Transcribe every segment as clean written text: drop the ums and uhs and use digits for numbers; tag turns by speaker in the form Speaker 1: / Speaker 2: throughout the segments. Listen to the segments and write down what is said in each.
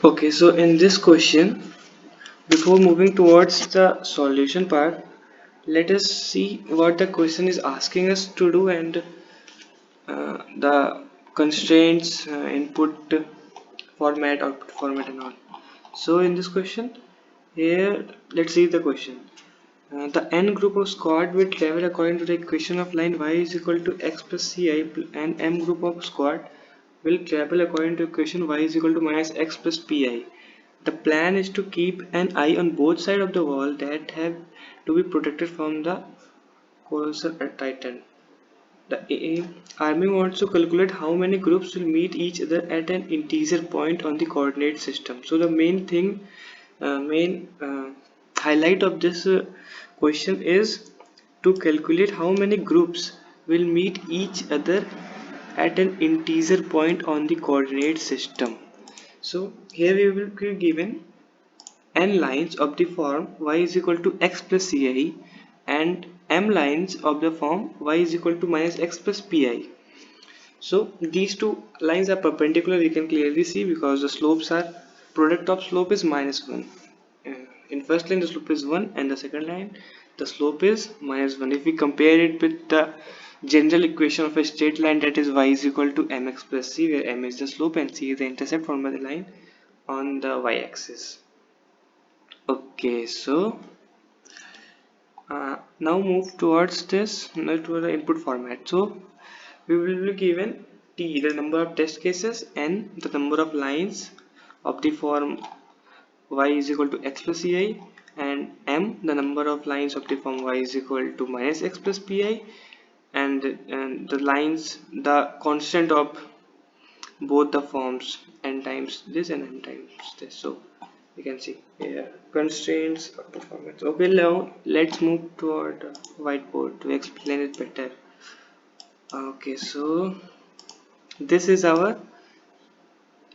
Speaker 1: Okay, so in this question, before moving towards the solution part, let us see what the question is asking us to do and the constraints, input format, output format, and all. So in this question, here let's see the question. The n group of squad will travel according to the equation of line y is equal to x plus ci, and m group of squad will travel according to equation y is equal to minus x plus pi. The plan is to keep an eye on both sides of the wall that have to be protected from the colossal titan. The army wants to calculate how many groups will meet each other at an integer point on the coordinate system. So the main highlight of this question is to calculate how many groups will meet each other at an integer point on the coordinate system. So here we will be given n lines of the form y is equal to x plus ci and m lines of the form y is equal to minus x plus pi. So these two lines are perpendicular, we can clearly see, because the slopes are product of slope is minus 1. In first line the slope is 1 and the second line the slope is minus 1. If we compare it with the general equation of a straight line, that is y is equal to mx plus c, where m is the slope and c is the intercept formed by the line on the y-axis. Okay, so now move towards this, to the input format. So we will be given t, the number of test cases, n, the number of lines of the form y is equal to x plus ci, and m, the number of lines of the form y is equal to minus x plus pi, and the lines, the constant of both the forms, n times this and n times this. So you can see here constraints of performance. Okay, now let's move toward whiteboard to explain it better. Okay, so this is our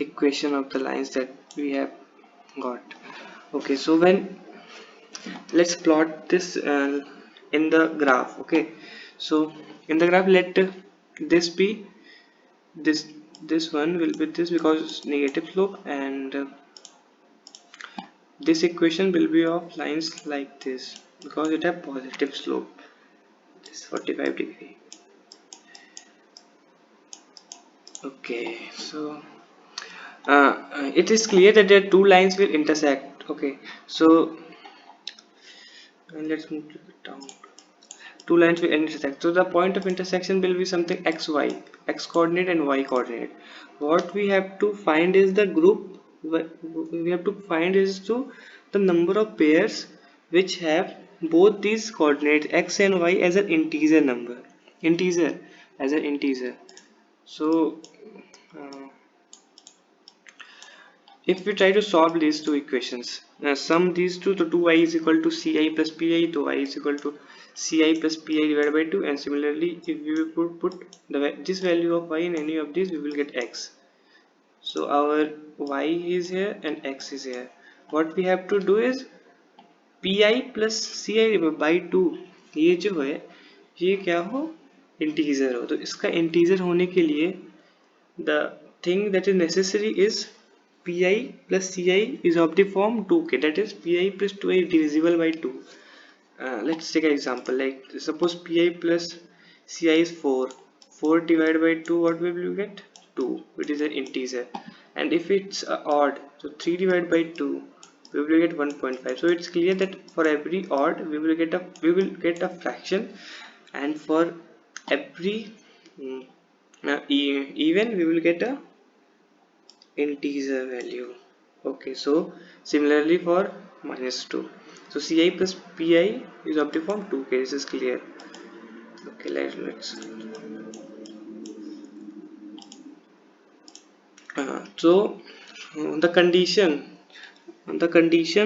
Speaker 1: equation of the lines that we have got. Okay, so when let's plot this in the graph. Okay, so in the graph, let this be this one will be this, because it's negative slope, and this equation will be of lines like this because it have positive slope, this 45 degree. Okay, so it is clear that there two lines will intersect. Okay, so let's move to the down. Two lines will intersect, so the point of intersection will be something xy, x coordinate and y coordinate. What we have to find is the group, we have to find is to the number of pairs which have both these coordinates x and y as an integer number, integer as an integer. So if we try to solve these two equations, sum these two, so 2y is equal to ci plus pi, so y is equal to ci plus pi divided by 2, and similarly if we put this value of y in any of these, we will get x. So our y is here and x is here. What we have to do is pi plus ci by 2, ये जो है ये क्या हो, integer हो. तो इसका integer होने के लिए the thing that is necessary is pi plus ci is of the form 2k, that is pi plus 2i divisible by 2. Let's take an example, like suppose pi plus ci is 4 divided by 2, what will you get? 2, which is an integer. And if it's odd, so 3 divided by 2, we will get 1.5. so it's clear that for every odd we will get a fraction, and for every even we will get a integer value. Okay, so similarly for -2, so ci plus pi is of the form 2k. This is clear. Okay, let's so the condition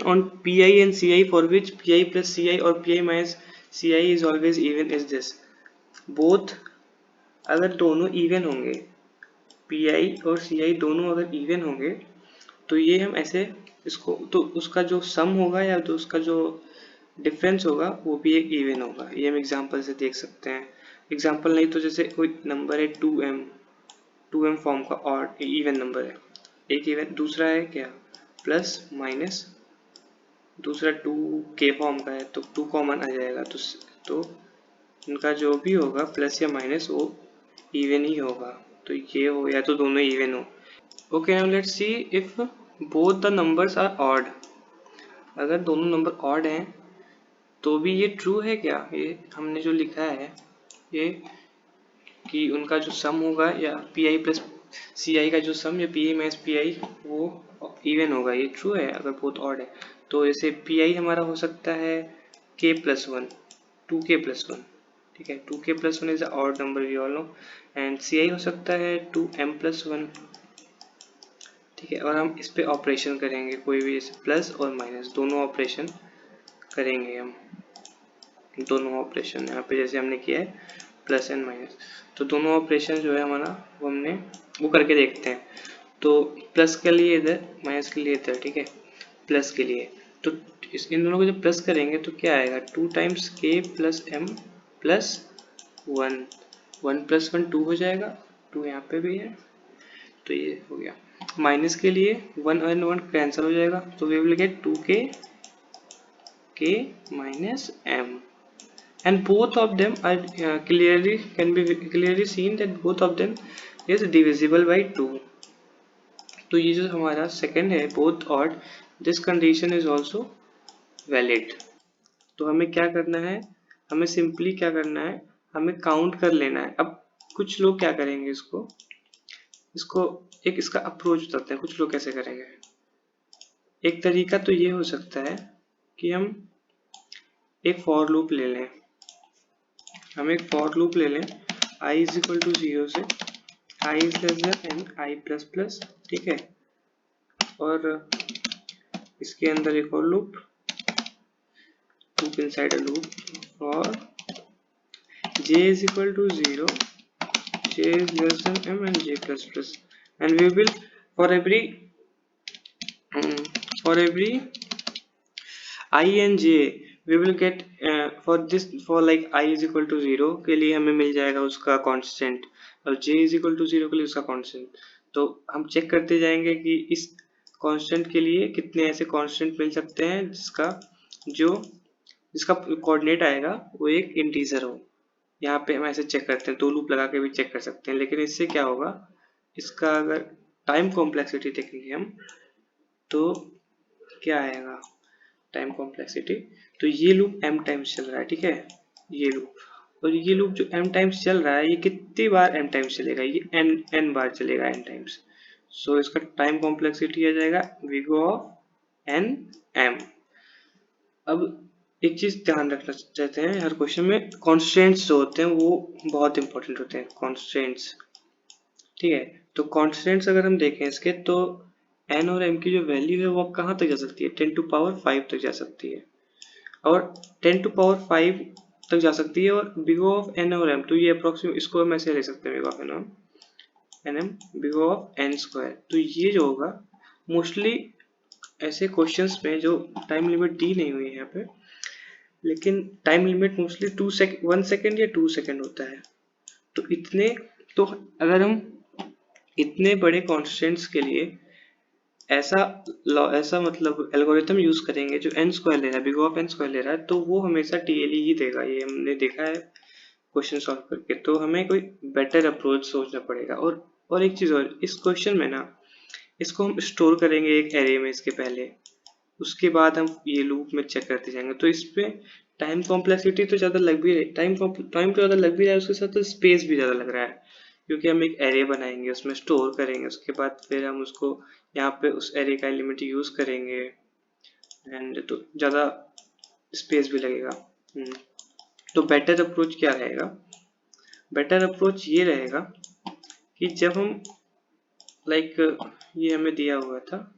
Speaker 1: on pi and ci for which pi plus ci or pi minus ci is always even is this: both अगर दोनों even होंगे, pi और ci दोनों अगर even होंगे, तो ये हम ऐसे इसको, तो उसका जो सम होगा या तो उसका जो डिफरेंस होगा वो भी एक इवन होगा. ये हम एग्जांपल से देख सकते हैं. एग्जांपल नहीं तो जैसे कोई नंबर है 2m फॉर्म का और इवन नंबर है, एक इवन, दूसरा है क्या प्लस माइनस, दूसरा 2k फॉर्म का है तो 2 कॉमन आ जाएगा, तो इनका जो भी होगा प्लस या माइनस वो इवन ही होगा, तो ये हो या तो दोनों इवन हो। Okay now let's see if both the numbers are odd. अगर दोनों नंबर ऑड हैं तो भी ये ट्रू है क्या, ये हमने जो लिखा है ये कि उनका जो सम होगा या पी आई प्लस सी आई का जो सम या P I minus P I वो इवन होगा, ये ट्रू है अगर बहुत ऑड है। तो जैसे पी आई हमारा हो सकता है के प्लस वन, 2k+1, ठीक है, 2k+1 is a odd number we all know, and c i हो सकता है 2m+1, ठीक है। और हम इस पे ऑपरेशन करेंगे, कोई भी जैसे प्लस और माइनस दोनों ऑपरेशन करेंगे हम, दोनों ऑपरेशन यहाँ पे जैसे हमने किया है प्लस एंड माइनस, तो दोनों ऑपरेशन जो है हमारा वो हमने वो करके देखते हैं। तो प्लस के लिए इधर, माइनस के लिए इधर, ठीक है, प्लस के लिए तो इन दोनों को जब प्लस करेंगे तो क्या आएगा 2 times k plus m plus 1, 1 + 1 2 हो जाएगा, 2 यहाँ पे भी है तो ये हो गया। माइनस के लिए 1 और 1 कैंसिल हो जाएगा तो we will get 2k k minus m, and both of them are can be clearly seen that both of them is divisible by 2। तो ये जो हमारा सेकंड है both odd, this condition is also valid. तो हमें क्या करना है, हमें सिंपली क्या करना है, हमें काउंट कर लेना है। अब कुछ लोग क्या करेंगे, इसको इसको एक इसका अप्रोच बताते हैं कुछ लोग कैसे करेंगे। एक तरीका तो ये हो सकता है कि हम एक फॉर लूप ले लें, हम एक फॉर लूप ले लें i इज इक्वल टू 0 से i is less than n i plus plus, ठीक है, और इसके अंदर एक और loop inside a loop for j is equal to 0, j is less than m and j plus plus, and we will for every for every I and j we will get for this for like I is equal to 0 के लिए हमें मिल जाएगा उसका constant और j is equal to 0 के लिए उसका constant. तो हम चेक करते जाएंगे कि इस कांस्टेंट के लिए कितने ऐसे कांस्टेंट मिल सकते हैं जिसका कोऑर्डिनेट आएगा वो एक इंटीजर हो। यहाँ पे हम ऐसे चेक करते हैं, दो लूप लगा के भी चेक कर सकते हैं, लेकिन इससे क्या होगा, इसका अगर टाइम कॉम्प्लेक्सिटी देखेंगे हम तो क्या आएगा टाइम कॉम्प्लेक्सिटी, तो ये लूप m टाइम्स चल रहा है, ठीक है, ये लूप, और ये लूप जो m टाइम्स चल रहा है ये कितनी बार m टाइम्स चलेगा, ये n बार चलेगा n टाइम्स, सो इसका टाइम कॉम्प्लेक्सिटी आ जाएगा O ऑफ n m। अब एक चीज ध्यान रखना चाहते हैं, हर क्वेश्चन में कॉन्स्टेंट्स जो होते हैं वो बहुत इंपॉर्टेंट होते हैं, कॉन्स्टेंट्स, ठीक है। तो कॉन्स्टेंट्स अगर हम देखें इसके तो n और m की जो वैल्यू है वो कहाँ तक जा सकती है, 10⁵ तक जा सकती है, और 10⁵ तक जा सकती है, और बिग O ऑफ n और m, तो ये अप्रोक्सीमेट इसको हम ऐसे ले सकते हैं बिग ऑफ n और m big O of n square. तो ये जो होगा मोस्टली ऐसे क्वेश्चंस में जो टाइम लिमिट दी नहीं हुई है यहाँ पे, लेकिन टाइम लिमिट मोस्टली 1 सेकेंड या 2 सेकेंड होता है, तो इतने, तो अगर हम इतने बड़े कॉन्स्टेंट्स के लिए ऐसा मतलब एल्गोरिथम यूज करेंगे जो n स्क्वायर ले रहा है, big O of n square ले रहा है, तो वो हमेशा TLE ही देगा, ये हमने देखा है क्वेश्चन सॉल्व करके। तो हमें कोई बेटर अप्रोच सोचना पड़ेगा। और एक चीज और, इस क्वेश्चन में ना इसको हम स्टोर करेंगे एक एरे में इसके पहले, उसके बाद हम ये लूप में चेक करते जाएंगे, तो इस पे टाइम कॉम्प्लेक्सिटी तो ज़्यादा लग भी रही, टाइम तो ज़्यादा लग भी रहा है, उसके साथ तो स्पेस भी ज़्यादा लग रहा है, क्योंकि हम एक एरे बनाएंगे उसमें स्टोर करेंगे, उसके बाद फिर हम उसको यहाँ पे उस एरे का एलिमेंट यूज करेंगे, एंड तो ज़्यादा स्पेस भी लगेगा। तो बेटर अप्रोच क्या रहेगा, बेटर अप्रोच ये रहेगा कि जब हम ये हमें दिया हुआ था,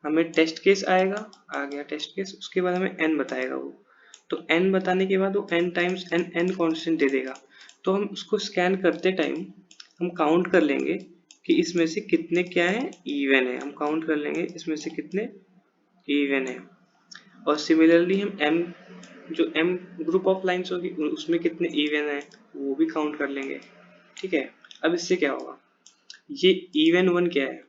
Speaker 1: हमें टेस्ट केस आएगा, आ गया टेस्ट केस, उसके बाद हमें n बताएगा वो, तो n बताने के बाद वो n टाइम्स n कांस्टेंट दे देगा, तो हम उसको स्कैन करते टाइम हम काउंट कर लेंगे कि इसमें से कितने क्या है इवन है, हम काउंट कर लेंगे इसमें से कितने इवन है, और सिमिलरली हम जो m ग्रुप ऑफ लाइंस होगी उसमें कितने इवन है वो भी काउंट कर लेंगे, ठीक है। अब इससे क्या होगा, ये इवन वन क्या है,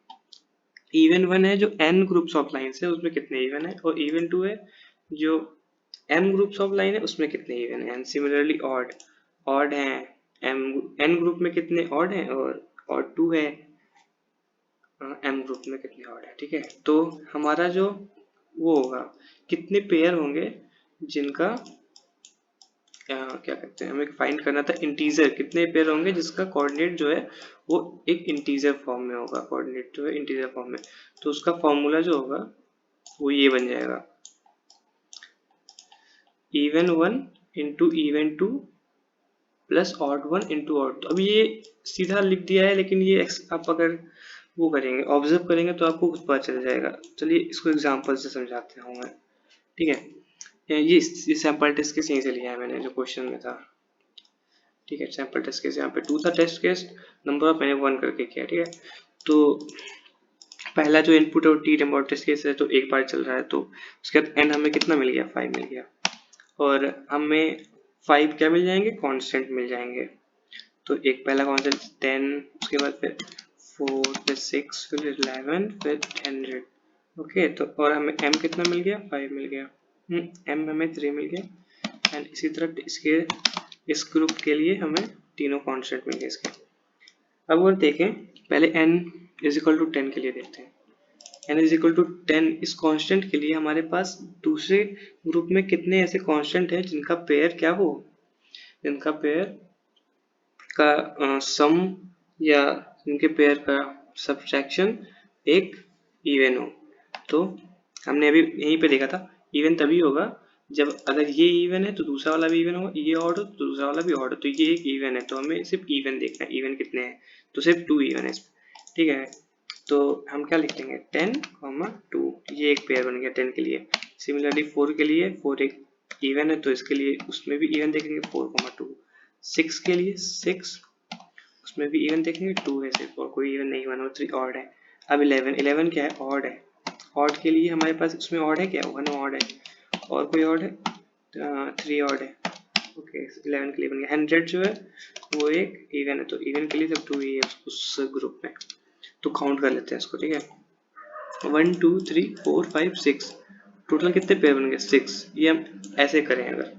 Speaker 1: इवन 1 है जो n ग्रुप्स ऑफ लाइन्स है उसमें कितने इवन है, और इवन 2 है जो m ग्रुप्स ऑफ लाइन है उसमें कितने इवन है। एंड सिमिलरली ऑड, ऑड है m n ग्रुप में कितने ऑड है, और 2 है m ग्रुप में कितने ऑड है। ठीक है, तो हमारा जो वो होगा कितने पेयर होंगे जिनका क्या कहते हैं, हमें फाइंड करना था इंटीजर, कितने पेयर होंगे जिसका कोऑर्डिनेट जो है वो एक इंटीजर फॉर्म में होगा, कोऑर्डिनेट जो है इंटीजर फॉर्म में। तो उसका फॉर्मूला जो होगा वो ये बन जाएगा, even 1 into even 2 plus odd 1 into odd 2। अब ये सीधा लिख दिया है, लेकिन ये आप अगर वो करेंगे, ऑब्जर्व करेंगे तो आपको खुद पता चल जाएगा। चलिए इसको एग्जांपल से समझाते हूँ मैं। ठीक है, ये सैंपल टेस्ट केस यहीं से लिया है मैंने जो क्वेश्चन में था। ठीक है, सैंपल टेस्ट केस यहाँ पे 2 था, टेस्ट केस नंबर ऑफ मैंने 1 करके किया। ठीक है, तो पहला जो इनपुट है वो टी नंबर टेस्ट केस है, तो एक बार चल रहा है, तो उसके बाद एन हमें कितना मिल गया, 5 मिल गया, और हमें 5 क्या मिल जाएंगे, कांस्टेंट मिल जाएंगे। तो एक पहला कांस्टेंट 10, उसके बाद फिर 4 फिर 6 फिर 11 फिर 100। ओके, तो और हमें m कितना मिल गया, 5 मिल गया, m हमें 3 मिल गया। एंड इसी तरह इसके इस ग्रुप के लिए हमें तीनों कांस्टेंट मिल गए इसके। अब अगर देखें पहले n इज इक्वल टू 10 के लिए देखते हैं, n इज इक्वल टू 10 इस कांस्टेंट के लिए हमारे पास दूसरे ग्रुप में कितने ऐसे कांस्टेंट हैं जिनका पेयर क्या हो, जिनका पेयर का सम या इनके पेयर का सब्ट्रैक्शन एक इवन हो। तो हमने अभी यहीं पे देखा था इवन तभी होगा जब अगर ये इवन है तो दूसरा वाला भी इवन होगा, ये ऑड हो तो दूसरा वाला भी ऑड हो, तो ये एक इवन है तो हमें सिर्फ इवन देखना है, इवन कितने हैं, तो सिर्फ 2 इवन है इसमें। ठीक है, तो हम क्या लिख लेंगे 10, 2, ये एक पेयर बन गया 10 के लिए। सिमिलरली 4 के लिए 4 एक इवन है तो इसके लिए उसमें भी इवन देखेंगे 4, 2। 6 के लिए 6, उसमें भी इवन देखेंगे 2 है सिर्फ, और कोई इवन नहीं, 1 और 3 ऑड है। अब 11 क्या है, ऑड है। ऑड के लिए हमारे पास उसमें ऑड है क्या, 1 ऑड है, और कोई ऑड है 3 ऑड है। ओके, 11 के लिए बन गया। 100 जो है वो एक इवन है, तो इवन के लिए सब 2 ही है उस ग्रुप में। तो काउंट कर लेते हैं इसको। ठीक है, 1 2 3 4 5 6, टोटल कितने पेयर बन गए, 6। ये हम ऐसे करें अगर,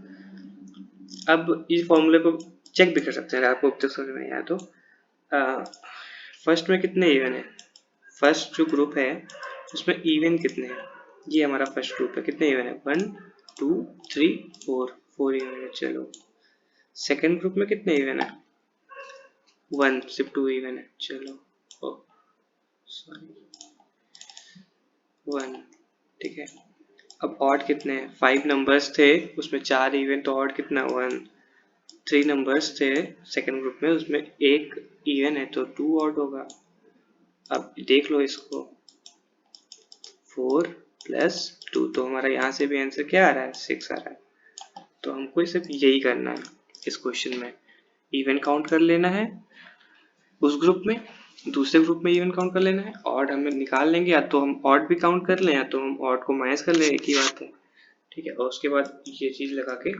Speaker 1: अब इस फॉर्मूले को चेक भी कर सकते हैं अगर आपको अब तक समझ में नहीं आया तो। फर्स्ट में कितने इवन है, फर्स्ट जो ग्रुप है उसमें इवन कितने हैं, ये हमारा फर्स्ट ग्रुप है, कितने इवन है 1 2 3 4 इवन है। चलो सेकंड ग्रुप में कितने इवन है, 1, सिर्फ 2 इवन है। चलो सॉरी 1। ठीक है, अब ऑड कितने हैं, 5 नंबर्स थे उसमें 4 इवन, तो ऑड कितना 1। 3 नंबर्स थे सेकंड ग्रुप में उसमें एक इवन है तो 2 ऑड होगा। अब देख लो इसको 4 प्लस 2, तो हमारा यहाँ से भी आंसर क्या आ रहा है, 6 आ रहा है। तो हमको सिर्फ यही करना है इस क्वेश्चन में, इवन काउंट कर लेना है उस ग्रुप में, दूसरे ग्रुप में इवन काउंट कर लेना है, ऑड हमें निकाल लेंगे, या तो हम ऑड भी काउंट कर लें या तो हम ऑड को माइनस कर लें, एक ही बात है। ठीक है, और उसके बाद ये चीज लगा के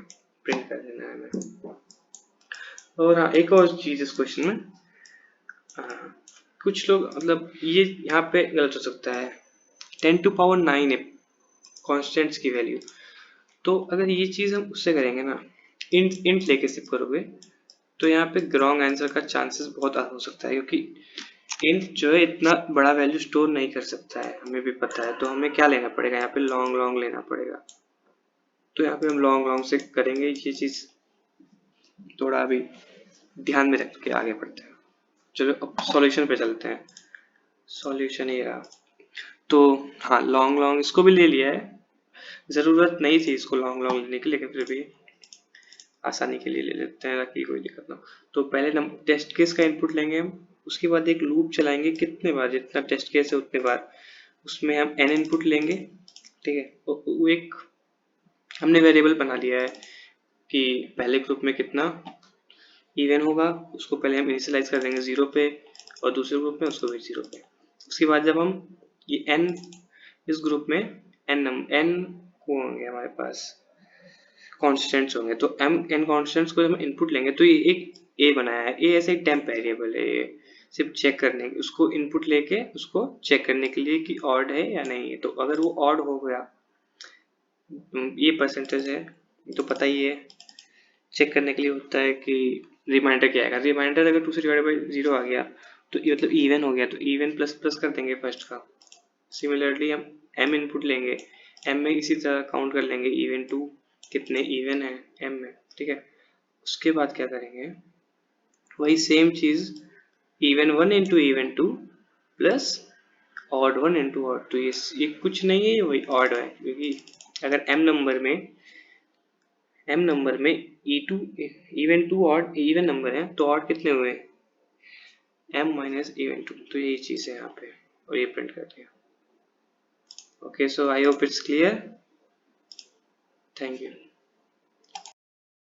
Speaker 1: प्रिंट कर देना है हमें। और हाँ, एक और चीज इस क्वेश्चन में, कुछ लोग मतलब ये यहाँ पे गलत हो सकता है, 10 टू पावर 9 है कॉन्स्टेंट्स की वैल्यू, तो अगर ये चीज हम उससे करेंगे ना, इंट लेके सिर्फ करोगे, तो यहाँ पे रॉन्ग आंसर का चांसेस बहुत हो सकता है, क्योंकि इंट जो है इतना बड़ा वैल्यू स्टोर नहीं कर सकता है, हमें भी पता है। तो हमें क्या लेना पड़ेगा, यहाँ पे लॉन्ग लेना पड़ेगा। तो यहाँ पे हम लॉन्ग से करेंगे, ये चीज थोड़ा अभी ध्यान में रख के आगे बढ़ते हैं। चलो अब सॉल्यूशन पे चलते हैं। सॉल्यूशन ये रहा, तो हाँ लॉन्ग इसको भी ले लिया है, जरूरत नहीं थी इसको लॉन्ग लेने की, लेकिन फिर भी आसानी के लिए ले लेते हैं ताकि कोई दिक्कत ना हो। तो पहले हम टेस्ट केस का इनपुट लेंगे हम, उसके बाद एक लूप चलाएंगे, कितने बार, जितना टेस्ट केस है उतने बार, उसमें हम n इनपुट लेंगे। ठीक है, वो एक हमने वेरिएबल बना लिया है कि पहले ग्रुप में कितना इवन होगा, उसको पहले हम इनिशियलाइज कर देंगे 0 पे, और दूसरे ग्रुप में उसको भी 0 पे। उसके बाद जब हम ये n इस ग्रुप में n को होंगे हमारे पास कॉन्स्टेंट्स होंगे, तो n कॉन्स्टेंट्स को जब हम इनपुट लेंगे तो ये एक a बनाया है, a ऐसे एक टेम्प वेरिएबल है, सिर्फ चेक करने के, उसको इनपुट लेके उसको चेक करने के लिए कि ऑड है या नहीं है। तो अगर वो ऑड हो गया, ये परसेंटेज है तो पता ही है, चेक करने के लिए होता है कि रिमाइंडर क्या आएगा। रिमाइंडर अगर 2 से डिवाइड बाई 0 आ गया तो ये मतलब इवन हो गया, तो इवन प्लस प्लस कर देंगे फर्स्ट का। सिमिलरली हम m इनपुट लेंगे, m में इसी तरह काउंट कर लेंगे इवन 2 कितने इवन है m में, ठीक है। उसके बाद क्या करेंगे, वही सेम चीज even 1 into even 2 plus odd 1 into odd 2। ये कुछ नहीं है, वही ऑड है, क्योंकि अगर m नंबर में e2 even 2 odd even number है तो ऑड कितने हुए, m माइनस इवन 2। तो यही चीज है यहाँ पे, और ये प्रिंट कर दिया। Okay, so I hope it's clear, thank you.